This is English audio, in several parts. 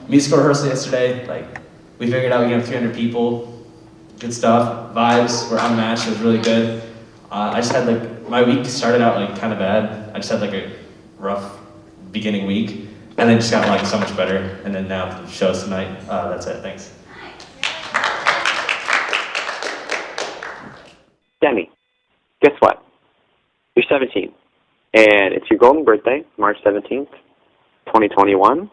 musical rehearsal yesterday, like, we figured out we can have 300 people, good stuff, vibes were unmatched, it was really good. I just had like, my week started out like kind of bad. I just had like a rough beginning week, and then just got like so much better, and then now the show's tonight. That's it, thanks. Deni, guess what? You're 17, and it's your golden birthday, March 17th, 2021,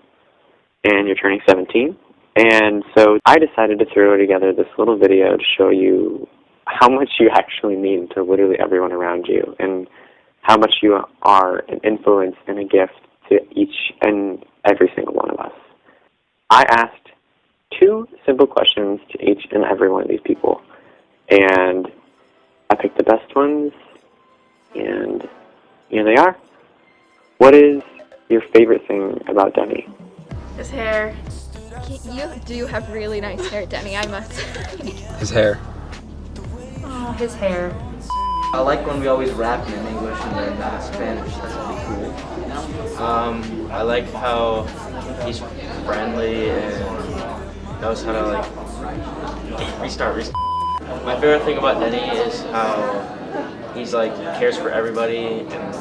and you're turning 17. And so I decided to throw together this little video to show you how much you actually mean to literally everyone around you, and how much you are an influence and a gift to each and every single one of us. I asked 2 simple questions to each and every one of these people, and I picked the best ones, and here they are. What is your favorite thing about Deni? His hair. You do have really nice hair, Deni, I must say. His hair. Oh, his hair. I like when we always rap in English and then Spanish. That's really cool. I like how he's friendly and knows how to like restart. My favorite thing about Deni is how he's like cares for everybody and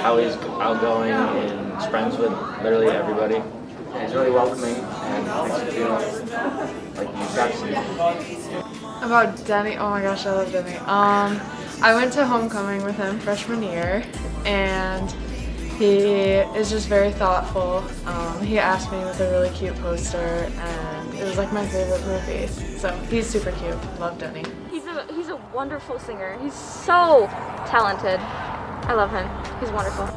how he's outgoing and is friends with literally everybody. And he's really welcoming and makes you feel like you've got something. About Deni, oh my gosh, I love Deni. I went to homecoming with him freshman year, and he is just very thoughtful. He asked me with a really cute poster, and it was like my favorite movie. So he's super cute. Love Deni. He's a wonderful singer. He's so talented. I love him. He's wonderful.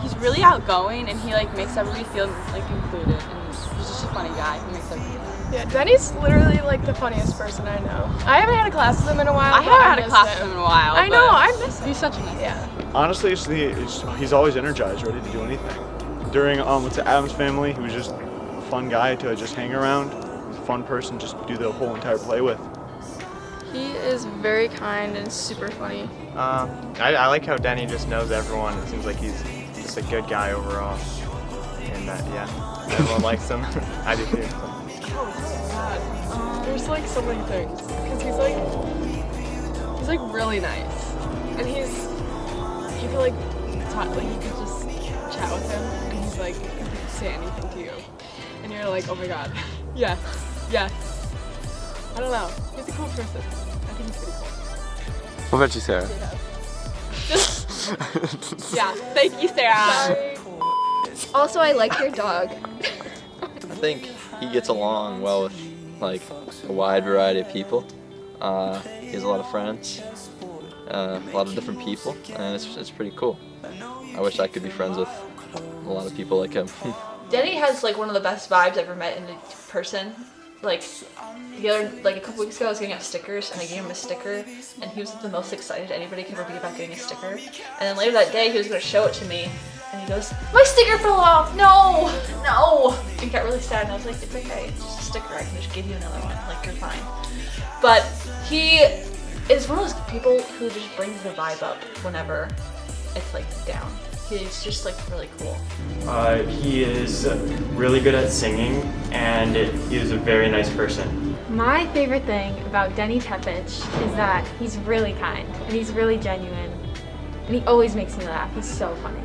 He's really outgoing, and he like makes everybody feel like included, and he's just a funny guy. He makes everybody. Yeah, Deni's literally like the funniest person I know. I haven't had a class with him in a while. I haven't had a class with him in a while. I know, I miss him. He's such a nice guy. Yeah. Honestly, he's always energized, ready to do anything. During with the Addams Family, he was just a fun guy to just hang around. He's a fun person just to do the whole entire play with. He is very kind and super funny. I like how Deni just knows everyone. It seems like he's just a good guy overall. And yeah, everyone likes him. I do too. There's like so many things, because he's like really nice, and you can like talk, like you can just chat with him, and he's like, he can say anything to you, and you're like, oh my god, yes. I don't know, he's a cool person. I think he's pretty cool. What about you, Sarah? Yeah, thank you, Sarah. Also, I like your dog. I think he gets along well with like a wide variety of people. He has a lot of friends, a lot of different people, and it's pretty cool. I wish I could be friends with a lot of people like him. Deni has like one of the best vibes I've ever met in a person. Like a couple weeks ago, I was getting out stickers, and I gave him a sticker, and he was the most excited anybody could ever be about getting a sticker. And then later that day, he was going to show it to me, and he goes, "My sticker fell off! No! And he got really sad, and I was like, "It's okay, it's just a sticker, I can just give you another one, like, you're fine." But he is one of those people who just brings the vibe up whenever it's, like, down. He's just, like, really cool. He is really good at singing, and he is a very nice person. My favorite thing about Deni Tepic is that he's really kind, and he's really genuine, and he always makes me laugh. He's so funny.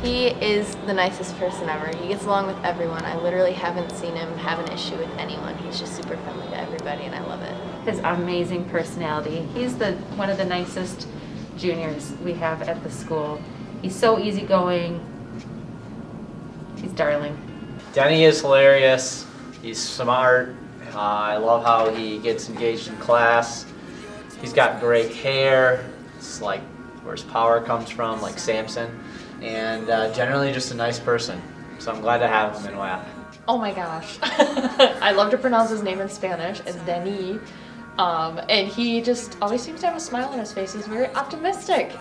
He is the nicest person ever. He gets along with everyone. I literally haven't seen him have an issue with anyone. He's just super friendly to everybody, and I love it. His amazing personality. He's one of the nicest juniors we have at the school. He's so easygoing. He's darling. Deni is hilarious. He's smart. I love how he gets engaged in class. He's got great hair. It's like where his power comes from, like Samson. And generally just a nice person. So I'm glad to have him in WAP. Oh my gosh. I love to pronounce his name in Spanish. It's Deni. And he just always seems to have a smile on his face. He's very optimistic.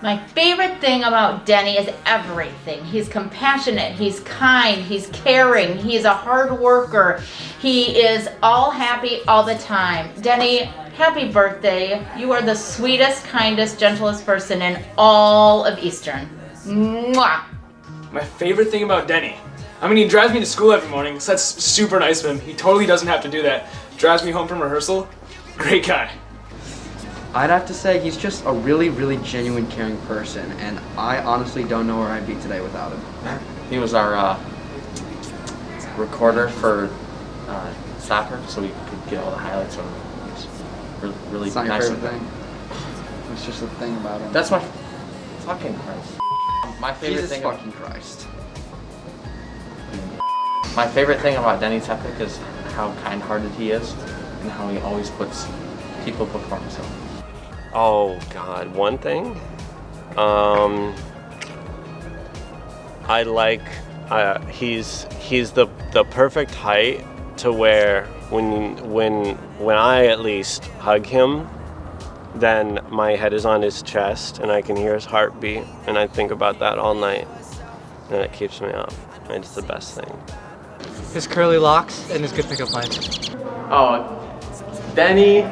My favorite thing about Deni is everything. He's compassionate, he's kind, he's caring, he's a hard worker. He is all happy all the time. Deni, happy birthday. You are the sweetest, kindest, gentlest person in all of Eastern. Mwah! My favorite thing about Deni I mean, he drives me to school every morning, so that's super nice of him. He totally doesn't have to do that. Drives me home from rehearsal. Great guy. I'd have to say he's just a really, really genuine, caring person, and I honestly don't know where I'd be today without him. He was our recorder for soccer, so we could get all the highlights from him. It was really It's not your nice favorite of him. thing. It's just a thing about him. That's my fucking Christ. My favorite Jesus thing. fucking Christ. My favorite thing about Deni Tepic is how kind-hearted he is, and how he always puts people before himself. Oh God, one thing. I like he's the perfect height to where when I at least hug him, then my head is on his chest and I can hear his heartbeat, and I think about that all night, and it keeps me up. And it's the best thing. His curly locks and his good pickup lines. Oh, Deni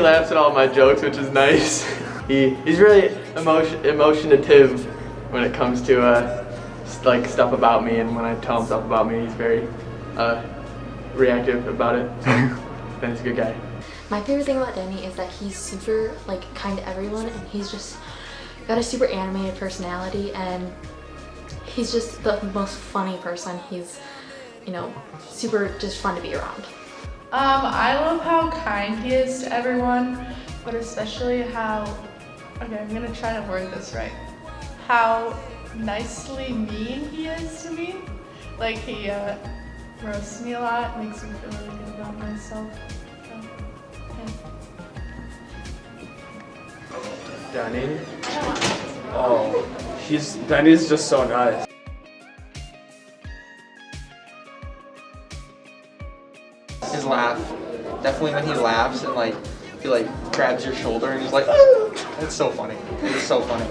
laughs at all my jokes, which is nice. He's really emotionative when it comes to like stuff about me, and when I tell him stuff about me, he's very reactive about it. So Deni's a good guy. My favorite thing about Deni is that he's super like kind to everyone, and he's just got a super animated personality, and he's just the most funny person. He's, you know, super just fun to be around. I love how kind he is to everyone, but especially how, okay, I'm gonna try to word this right, how nicely mean he is to me. Like, he roasts me a lot, makes me feel really good about myself. So, yeah. Deni? Oh, Deni's just so nice. His laugh, definitely when he laughs and like he like grabs your shoulder and he's like, "Ah!" It's so funny. It's so funny.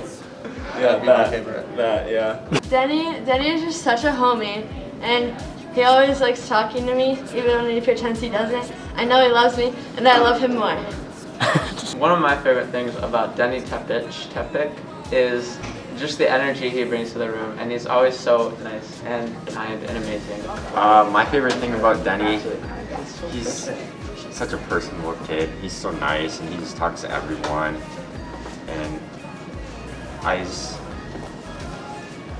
Yeah, That'd be my favorite. yeah. Deni is just such a homie, and he always likes talking to me, even when he pretends he doesn't. I know he loves me, and I love him more. One of my favorite things about Deni Tepic is just the energy he brings to the room, and he's always so nice and kind and amazing. My favorite thing about Deni, he's such a personable kid. He's so nice, and he just talks to everyone, and I just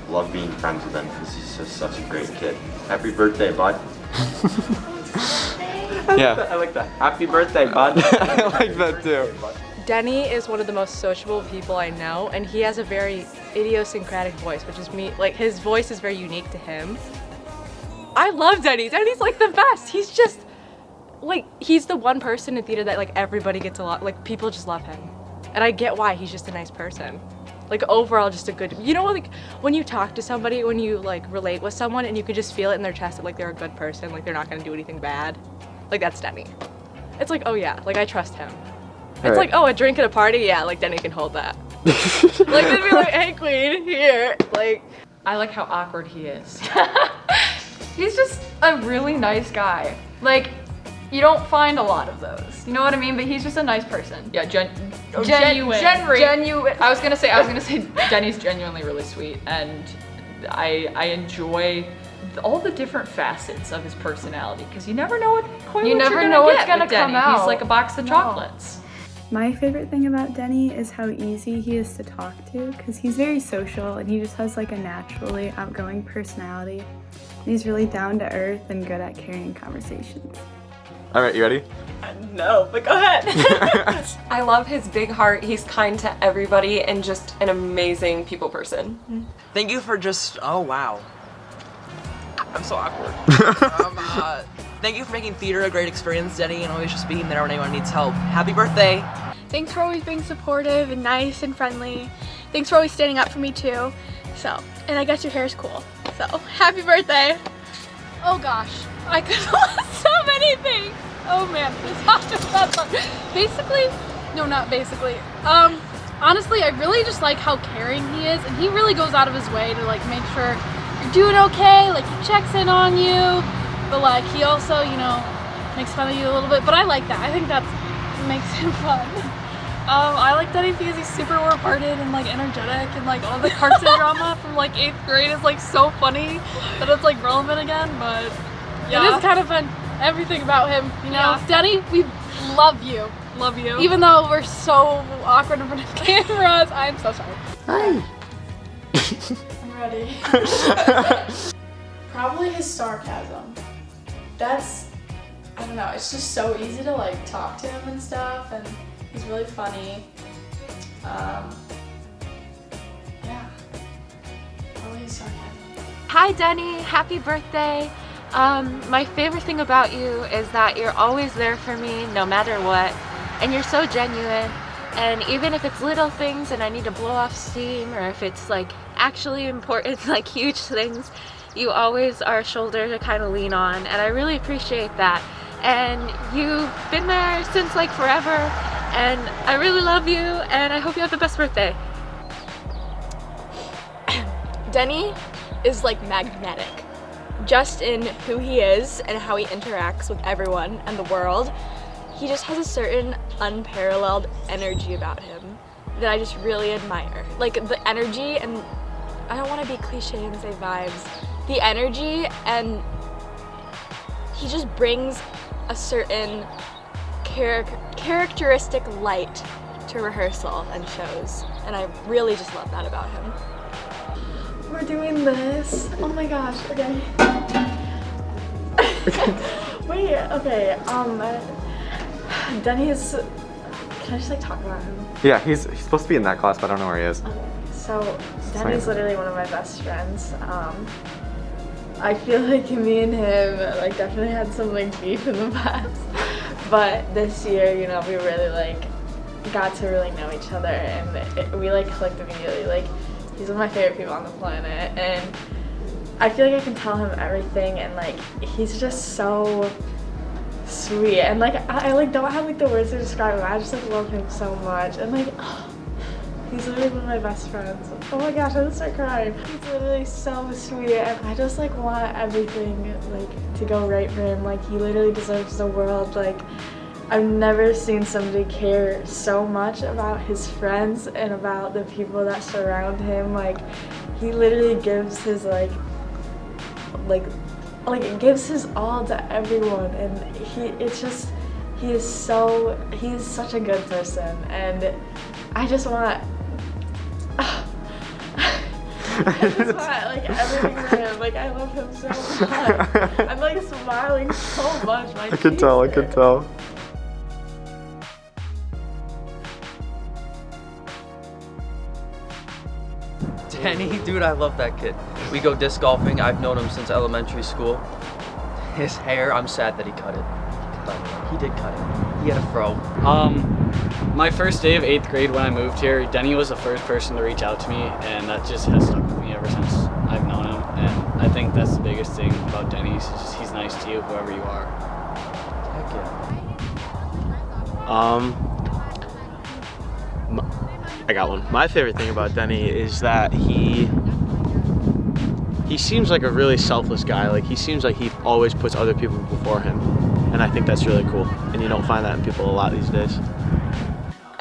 love being friends with him because he's just such a great kid. Happy birthday, bud. Yeah. I like that. Happy birthday, bud. I like that too. Deni is one of the most sociable people I know, and he has a very idiosyncratic voice, which is me. Like, his voice is very unique to him. I love Deni. Deni's like the best. He's just like, he's the one person in theater that like everybody gets a lot. Like, people just love him, and I get why. He's just a nice person. Like, overall, just a good. You know, like when you talk to somebody, when you like relate with someone, and you can just feel it in their chest that like they're a good person, like they're not gonna do anything bad. Like, that's Deni. It's like, oh yeah, like I trust him. It's like, oh, a drink at a party? Yeah, like Deni can hold that. Like, they'd be like, hey queen, here. Like, I like how awkward he is. He's just a really nice guy. Like, you don't find a lot of those. You know what I mean? But he's just a nice person. Yeah, genuine. Genuine. I was gonna say Deni's genuinely really sweet, and I enjoy all the different facets of his personality, because you never know what you're gonna come out. He's like a box of chocolates. My favorite thing about Deni is how easy he is to talk to, because he's very social and he just has like a naturally outgoing personality. And he's really down to earth and good at carrying conversations. All right, you ready? No, but go ahead. I love his big heart. He's kind to everybody and just an amazing people person. Thank you for just, oh wow. I'm so awkward. Thank you for making theater a great experience, Deni, and always just being there when anyone needs help. Happy birthday. Thanks for always being supportive and nice and friendly. Thanks for always standing up for me too. So, and I guess your hair is cool. So, happy birthday. Oh gosh, I could list so many things. Oh man, this has to be that fun. Basically, no, not basically. Honestly, I really just like how caring he is, and he really goes out of his way to like make sure you're doing okay. Like, he checks in on you, but like he also, you know, makes fun of you a little bit. But I like that. I think that makes him fun. I like Deni because he's super warm-hearted and like energetic, and like all the cartoon drama from like 8th grade is like so funny that it's like relevant again. But yeah, it is kind of fun. Everything about him, you know. Deni, we love you. Love you. Even though we're so awkward in front of cameras, I'm so sorry. Hi. I'm ready. Probably his sarcasm. That's, I don't know, it's just so easy to like talk to him and stuff, and he's really funny. Yeah, probably his sarcasm. Hi Deni, happy birthday. My favorite thing about you is that you're always there for me no matter what, and you're so genuine. And even if it's little things and I need to blow off steam, or if it's like actually important, like huge things, you always are a shoulder to kind of lean on, and I really appreciate that. And you've been there since like forever, and I really love you, and I hope you have the best birthday. Deni is like magnetic, just in who he is and how he interacts with everyone and the world. He just has a certain unparalleled energy about him that I just really admire. Like the energy, and I don't want to be cliche and say vibes, the energy, and he just brings a certain characteristic light to rehearsal and shows, and I really just love that about him. We're doing this. Oh my gosh, okay. Wait, okay, Deni is, can I just like talk about him? Yeah, he's supposed to be in that class, but I don't know where he is. So, Deni's literally one of my best friends. I feel like me and him like definitely had some like beef in the past, but this year, you know, we really like got to really know each other, and we like clicked immediately. Like, he's one of my favorite people on the planet, and I feel like I can tell him everything, and like he's just so sweet, and like I like don't have like the words to describe him. I just like love him so much, and like he's literally one of my best friends. Oh my gosh, I'm gonna start crying. He's literally so sweet, and I just like want everything like to go right for him. Like, he literally deserves the world. Like, I've never seen somebody care so much about his friends and about the people that surround him. Like, he literally gives his like it gives his all to everyone, and he's such a good person, and I just want like everything for him. Like, I love him so much. I'm like smiling so much. I could tell. Deni, dude, I love that kid. We go disc golfing. I've known him since elementary school. His hair, I'm sad that he cut it. He did cut it. He had a fro. My first day of 8th grade when I moved here, Deni was the first person to reach out to me, and that just has stuck with me ever since I've known him. And I think that's the biggest thing about Deni. He's nice to you, whoever you are. Heck yeah. I got one. My favorite thing about Deni is that he seems like a really selfless guy. Like, he seems like he always puts other people before him, and I think that's really cool. And you don't find that in people a lot these days.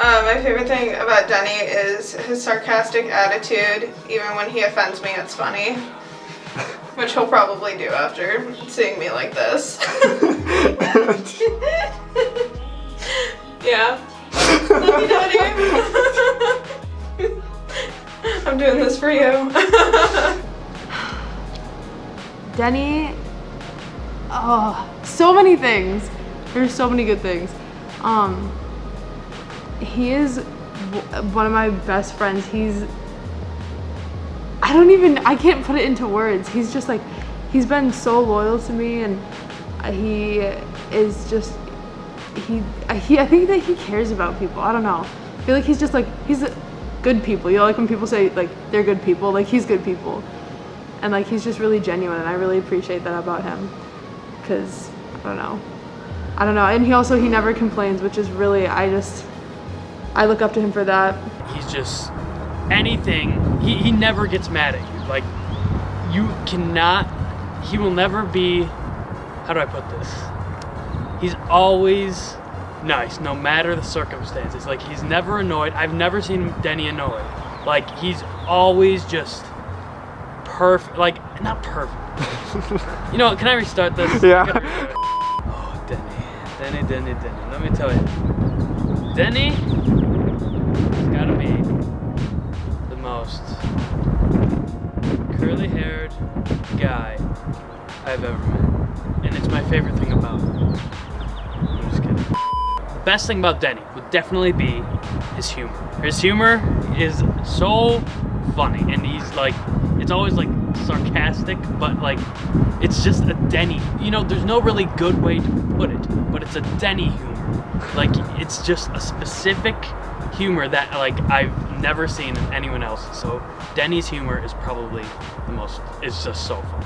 My favorite thing about Deni is his sarcastic attitude. Even when he offends me, it's funny. Which he'll probably do after seeing me like this. Yeah. Love you, Daddy. I'm doing this for you. Deni, oh, so many things. There's so many good things. He is one of my best friends. I can't put it into words. He's just like, he's been so loyal to me, and he is just, I think that he cares about people. I don't know. I feel like he's just like, he's good people. You know, like when people say like they're good people, like he's good people. And like, he's just really genuine, and I really appreciate that about him. Cause I don't know. And he never complains, which is really, I look up to him for that. He's just anything. He never gets mad at you. Like, he will never be, how do I put this? He's always nice no matter the circumstances. Like, he's never annoyed. I've never seen Deni annoyed. Like, he's always just perfect. Like, not perfect. You know what, can I restart this? Yeah. Oh, Deni. Let me tell you. Deni has gotta be the most curly-haired guy I've ever met. And it's my favorite thing about him. I'm just kidding. The best thing about Deni would definitely be his humor. His humor is so funny, and he's like, it's always like sarcastic, but like, it's just a Deni. You know, there's no really good way to put it, but it's a Deni humor. Like, it's just a specific humor that like I've never seen in anyone else. So Deni's humor is probably the most, it's just so fun.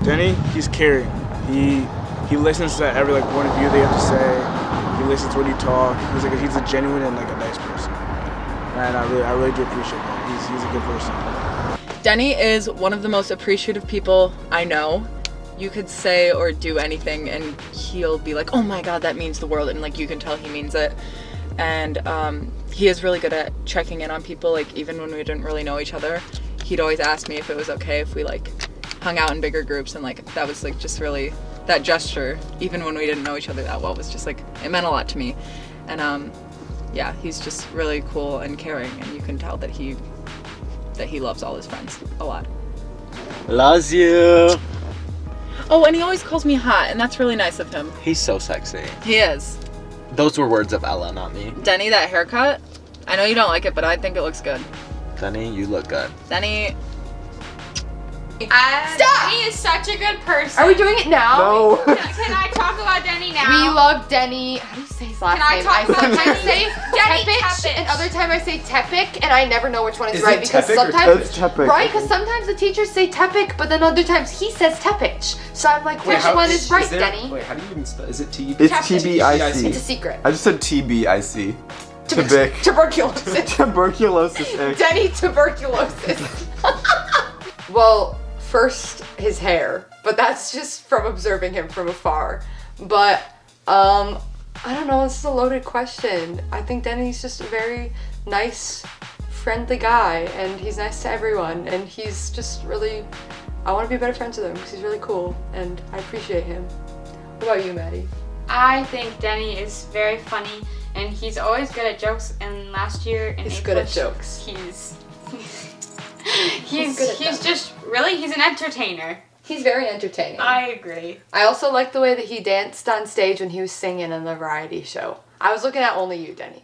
Deni, he's caring. He listens to every like point of view they have to say. He listens when you talk. He's a genuine and like a nice person. And I really do appreciate that. He's a good person. Deni is one of the most appreciative people I know. You could say or do anything and he'll be like, oh my god, that means the world, and like you can tell he means it. And he is really good at checking in on people, like even when we didn't really know each other. He'd always ask me if it was okay if we like hung out in bigger groups, and like that was like just really, that gesture, even when we didn't know each other that well, was just like, it meant a lot to me. And yeah, he's just really cool and caring, and you can tell that he loves all his friends a lot. Loves you. Oh, and he always calls me hot, and that's really nice of him. He's so sexy. He is. Those were words of Ella, not me. Deni, that haircut, I know you don't like it, but I think it looks good. Deni, you look good. Deni. Stop! Deni is such a good person. Are we doing it now? No. Can I talk about Deni now? We love Deni. How do you say his last Can I name? talk about sometimes Deni? say Deni Tepic, Tepic. and other time I say Tepic, and I never know which one is Is right it because Tepic or sometimes It's Tepic. right because sometimes the teachers say Tepic, but then other times he says Tepic. So I'm like, which one is right, Deni? Wait, how do you even spell? Is it T? It's TBIC. It's a secret. I just said TBIC. Tepic. Tuberculosis. Tuberculosis. Deni tuberculosis. Well, first his hair, but that's just from observing him from afar. But I don't know, this is a loaded question. I think Deni's just a very nice, friendly guy, and he's nice to everyone, and he's just really, I want to be better friends with him because he's really cool, and I appreciate him. What about you, Maddie? I think Deni is very funny, and he's always good at jokes. And last year in He's English, good at jokes. He's just really, he's an entertainer. He's very entertaining. I agree. I also like the way that he danced on stage when he was singing in the variety show. I was looking at only you, Deni.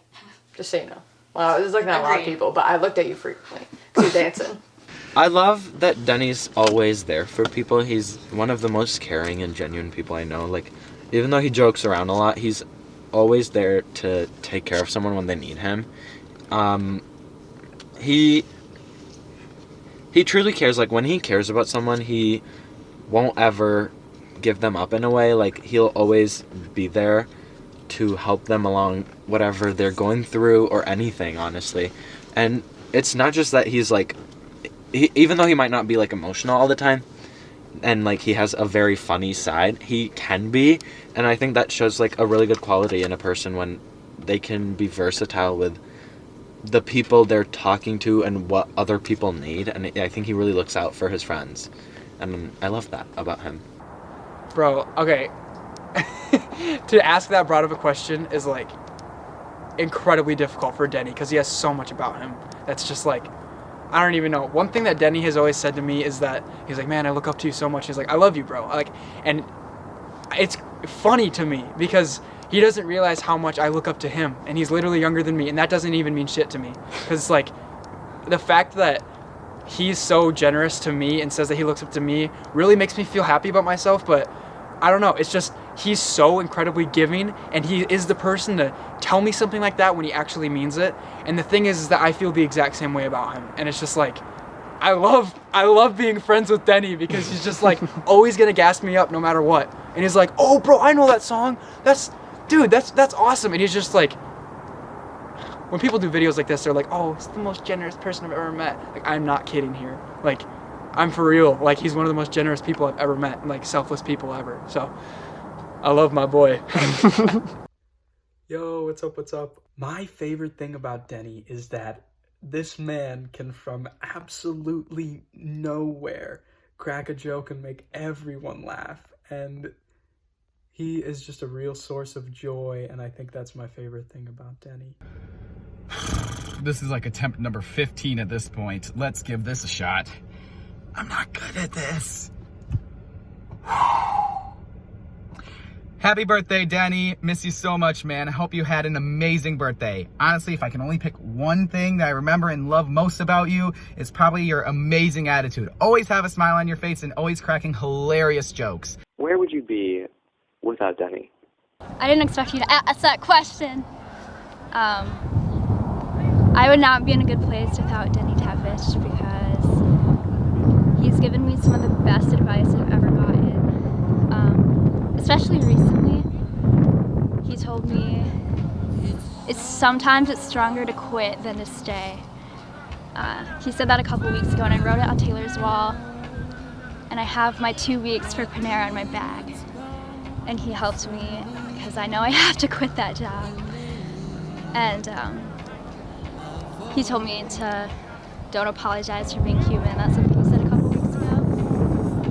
Just so you know. Well, I was looking at a lot of Agreed. people, but I looked at you frequently because you're dancing. I love that Deni's always there for people. He's one of the most caring and genuine people I know. Like, even though he jokes around a lot, he's always there to take care of someone when they need him. He truly cares. Like, when he cares about someone, he won't ever give them up in a way. Like, he'll always be there to help them along whatever they're going through or anything, honestly. And it's not just that he's like, even though he might not be like emotional all the time and like he has a very funny side, he can be. And I think that shows like a really good quality in a person when they can be versatile with the people they're talking to and what other people need. And I think he really looks out for his friends, and I love that about him. Bro, okay. To ask that broad of a question is like incredibly difficult for Deni because he has so much about him that's just like, I don't even know. One thing that Deni has always said to me is that he's like, man, I look up to you so much. He's like, I love you, bro. Like, and it's funny to me because he doesn't realize how much I look up to him, and he's literally younger than me, and that doesn't even mean shit to me because it's like the fact that he's so generous to me and says that he looks up to me really makes me feel happy about myself. But I don't know, it's just he's so incredibly giving, and he is the person to tell me something like that when he actually means it. And the thing is that I feel the exact same way about him, and it's just like I love being friends with Deni because he's just like always gonna gas me up no matter what. And he's like, oh bro, I know that song, that's awesome. And he's just like, when people do videos like this, they're like, oh, it's the most generous person I've ever met. Like, I'm not kidding here. Like, I'm for real. Like, he's one of the most generous people I've ever met, and like selfless people ever. So I love my boy. Yo, what's up, what's up? My favorite thing about Deni is that this man can, from absolutely nowhere, crack a joke and make everyone laugh. And he is just a real source of joy, and I think that's my favorite thing about Deni. This is like attempt number 15 at this point. Let's give this a shot. I'm not good at this. Happy birthday, Deni. Miss you so much, man. I hope you had an amazing birthday. Honestly, if I can only pick one thing that I remember and love most about you, it's probably your amazing attitude. Always have a smile on your face and always cracking hilarious jokes. Where would you be without Deni? I didn't expect you to ask that question. I would not be in a good place without Deni Tepic because he's given me some of the best advice I've ever gotten. Especially recently, he told me sometimes it's stronger to quit than to stay. He said that a couple weeks ago, and I wrote it on Taylor's wall. And I have my 2 weeks for Panera in my bag. And he helped me because I know I have to quit that job. And he told me to don't apologize for being human. That's something he said a couple weeks ago.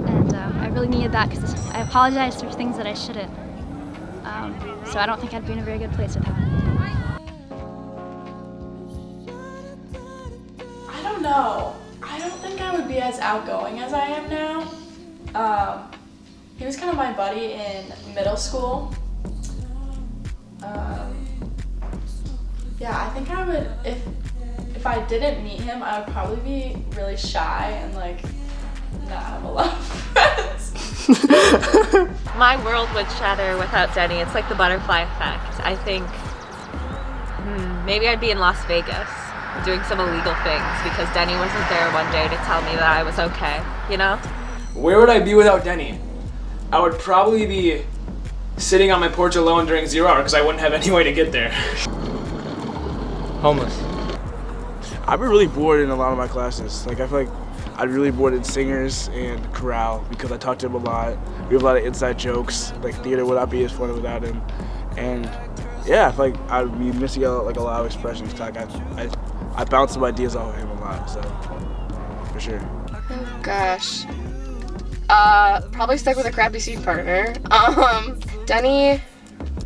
And I really needed that because I apologized for things that I shouldn't. So I don't think I'd be in a very good place with that. I don't know. I don't think I would be as outgoing as I am now. He was kind of my buddy in middle school. Yeah, I think I would, if I didn't meet him, I would probably be really shy and like not have a lot of friends. My world would shatter without Deni. It's like the butterfly effect. I think maybe I'd be in Las Vegas doing some illegal things because Deni wasn't there one day to tell me that I was okay, you know? Where would I be without Deni? I would probably be sitting on my porch alone during 0 hour because I wouldn't have any way to get there. Homeless. I've been really bored in a lot of my classes. Like I feel like I'd really bored in singers and chorale because I talked to him a lot. We have a lot of inside jokes. Like theater would not be as fun without him. And yeah, I feel like I'd be missing out like a lot of expressions. Like I bounce some ideas off of him a lot, so for sure. Oh gosh. Probably stuck with a crappy seat partner. Deni,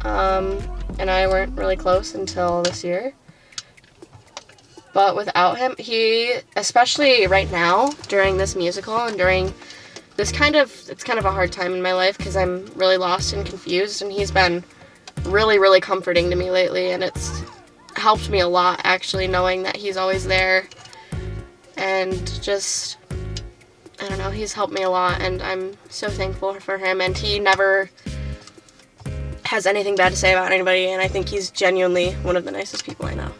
and I weren't really close until this year. But without him, especially right now, during this musical and during this it's kind of a hard time in my life because I'm really lost and confused, and he's been really, really comforting to me lately, and it's helped me a lot, actually, knowing that he's always there, and just, I don't know, he's helped me a lot, and I'm so thankful for him, and he never has anything bad to say about anybody, and I think he's genuinely one of the nicest people I know.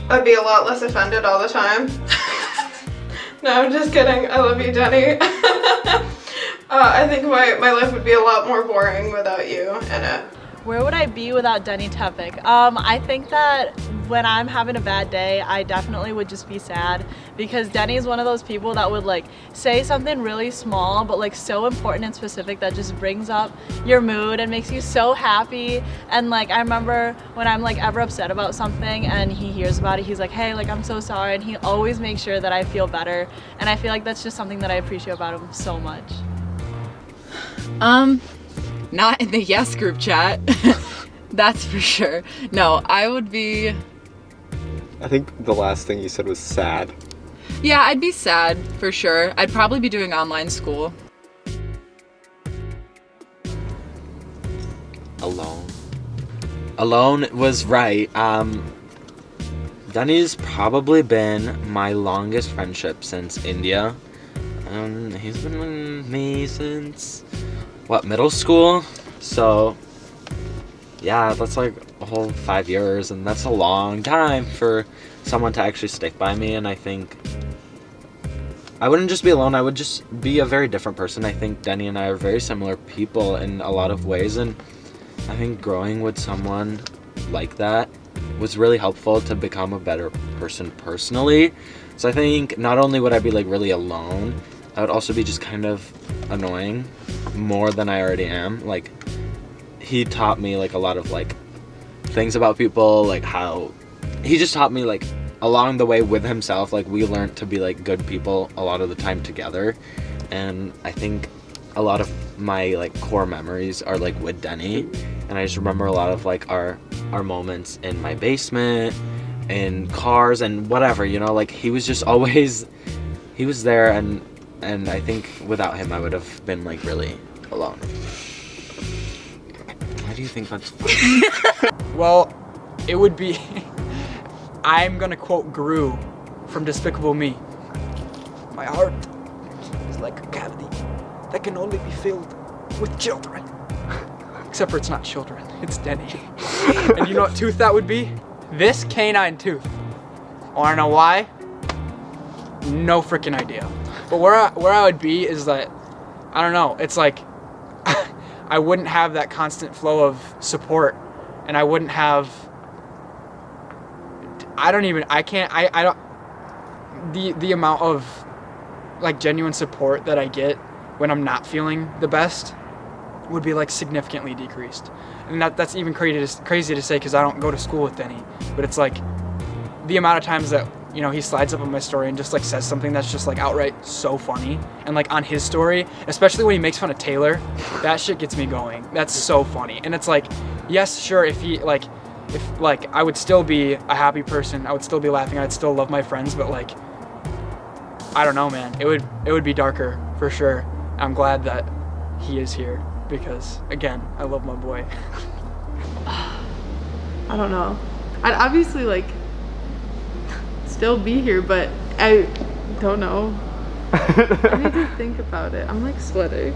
I'd be a lot less offended all the time. No, I'm just kidding. I love you, Deni. I think my life would be a lot more boring without you in it. Where would I be without Deni Tepic? I think that when I'm having a bad day, I definitely would just be sad because Deni is one of those people that would like say something really small but like so important and specific that just brings up your mood and makes you so happy. And like I remember when I'm like ever upset about something and he hears about it, he's like, hey, like I'm so sorry, and he always makes sure that I feel better, and I feel like that's just something that I appreciate about him so much. Not in the Yes group chat. That's for sure. No, I would be... I think the last thing you said was sad. Yeah, I'd be sad for sure. I'd probably be doing online school. Alone. Alone was right. Deni's probably been my longest friendship since India. He's been with me since, middle school? So, yeah, that's like a whole 5 years, and that's a long time for someone to actually stick by me, and I think I wouldn't just be alone, I would just be a very different person. I think Deni and I are very similar people in a lot of ways, and I think growing with someone like that was really helpful to become a better person personally. So I think not only would I be like really alone, I would also be just kind of annoying more than I already am. Like, he taught me like a lot of like things about people, like how he just taught me like along the way with himself, like we learned to be like good people a lot of the time together. And I think a lot of my like core memories are like with Deni, and I just remember a lot of like our moments in my basement, in cars and whatever, you know, like he was just always, he was there, and I think without him I would have been like really alone. Why do you think that's funny? Well, it would be, I'm gonna quote Gru from Despicable Me. My heart is like a cavity that can only be filled with children. Except for it's not children, it's Deni. And you know what tooth that would be? This canine tooth. Wanna know why? No freaking idea. But where I would be is that, I don't know, it's like, I wouldn't have that constant flow of support, and I wouldn't have, the amount of like genuine support that I get when I'm not feeling the best would be like significantly decreased. And that's even crazy to say because I don't go to school with Deni, but it's like the amount of times that, you know, he slides up on my story and just like says something that's just like outright so funny, and like on his story, especially when he makes fun of Taylor, that shit gets me going. That's so funny. And it's like, yes, sure, if I would still be a happy person, I would still be laughing, I'd still love my friends, but like, I don't know, man, it would be darker for sure. I'm glad that he is here because, again, I love my boy. I don't know. I'd obviously like still be here, but I don't know. I need to think about it. I'm like sweating.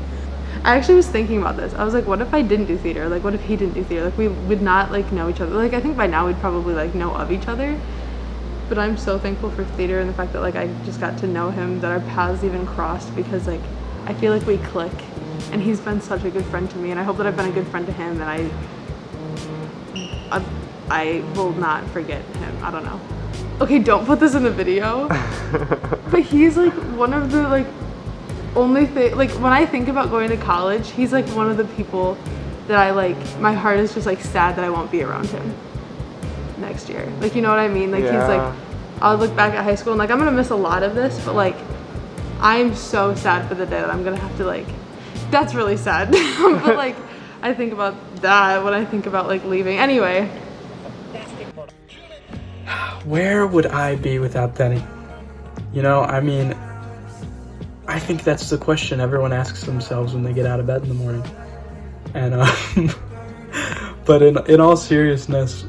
I actually was thinking about this. I was like, what if I didn't do theater? Like, what if he didn't do theater? Like, we would not like know each other. Like, I think by now we'd probably like know of each other. But I'm so thankful for theater and the fact that like I just got to know him, that our paths even crossed, because like I feel like we click, and he's been such a good friend to me, and I hope that I've been a good friend to him, and I will not forget him. I don't know. Okay, don't put this in the video. But he's like one of the like only thing, like when I think about going to college, he's like one of the people that I like, my heart is just like sad that I won't be around him next year. Like, you know what I mean? Like, yeah. He's like, I'll look back at high school and like I'm gonna miss a lot of this, but like I'm so sad for the day that I'm gonna have to like, that's really sad. But like I think about that when I think about like leaving. Anyway. Where would I be without Deni? You know, I mean, I think that's the question everyone asks themselves when they get out of bed in the morning. And but in all seriousness,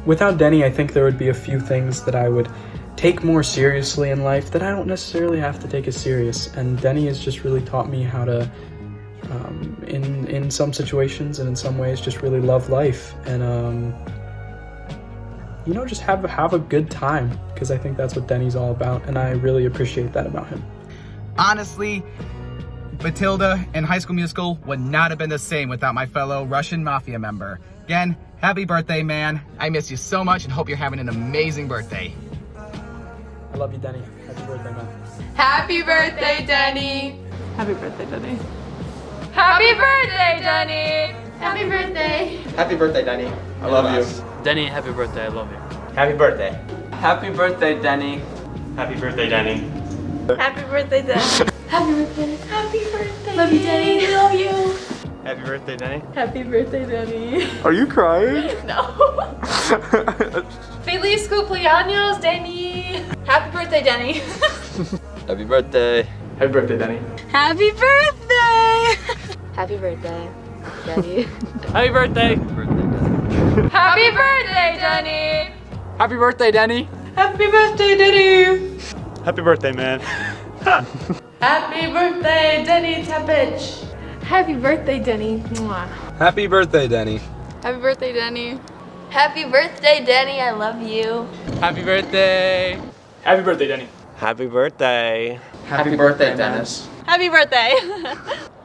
without Deni, I think there would be a few things that I would take more seriously in life that I don't necessarily have to take as serious. And Deni has just really taught me how to, in some situations and in some ways, just really love life and, you know, just have a good time, because I think that's what Deni's all about, and I really appreciate that about him. Honestly, Matilda and High School Musical would not have been the same without my fellow Russian mafia member. Again, happy birthday, man. I miss you so much and hope you're having an amazing birthday. I love you, Deni. Happy birthday, man. Happy birthday, Deni. Happy birthday, Deni. Happy birthday, Deni. Happy birthday. Happy birthday, Deni. I love you. Denny, happy birthday, I love you. Happy birthday. Happy birthday, Deni. Happy birthday, Deni. Happy birthday, Deni. Happy birthday. Happy birthday. Love you, Deni. Love you. Happy birthday, Deni. Happy birthday, Deni. Are you crying? No. Feliz cumpleaños, Deni. Happy birthday, Deni. Happy birthday. Happy birthday, Deni. Happy birthday. Happy birthday, Deni. Happy birthday. Happy birthday, Deni. Happy birthday, Deni. Happy birthday, Deni. Happy birthday, man. Happy birthday, Deni Tepic. Happy birthday, Deni. Mwah. Happy birthday, Deni. Happy birthday, Deni. Happy birthday, Deni. I love you. Happy birthday. Happy birthday, Deni. Happy birthday. Happy birthday, Dennis. Happy birthday.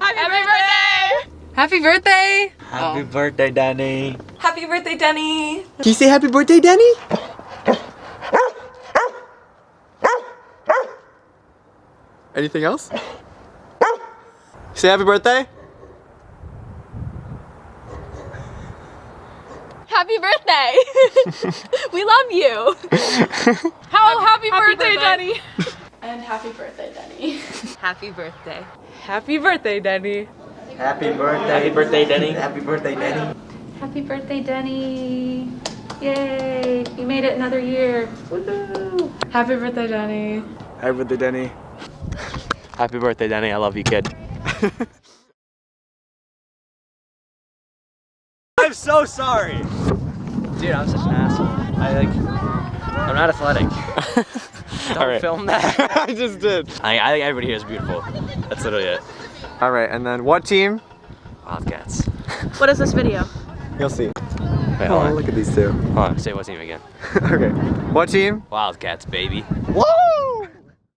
Happy birthday. Happy birthday. Happy birthday, Deni. Happy birthday, Deni. Can you say happy birthday, Deni? Anything else? Say happy birthday. happy birthday. We love you. Happy birthday, birthday. Deni. And happy birthday, Deni. Happy birthday. Happy birthday, Deni. Happy birthday. Happy birthday, Deni. Happy birthday, Deni. Happy birthday, Deni. Yay, you made it another year. Woohoo. Happy birthday, Deni. Happy birthday, Deni. Happy birthday, Deni. I love you, kid. I'm so sorry. Dude, I'm such an asshole. I'm not athletic. Don't film that. I just did. I think everybody here is beautiful. That's literally it. All right, and then what team? Wildcats. What is this video? You'll see. Wait, hold Oh, on. look at these two. Hold on, say what team again. Okay. What team? Wildcats, baby. Woo!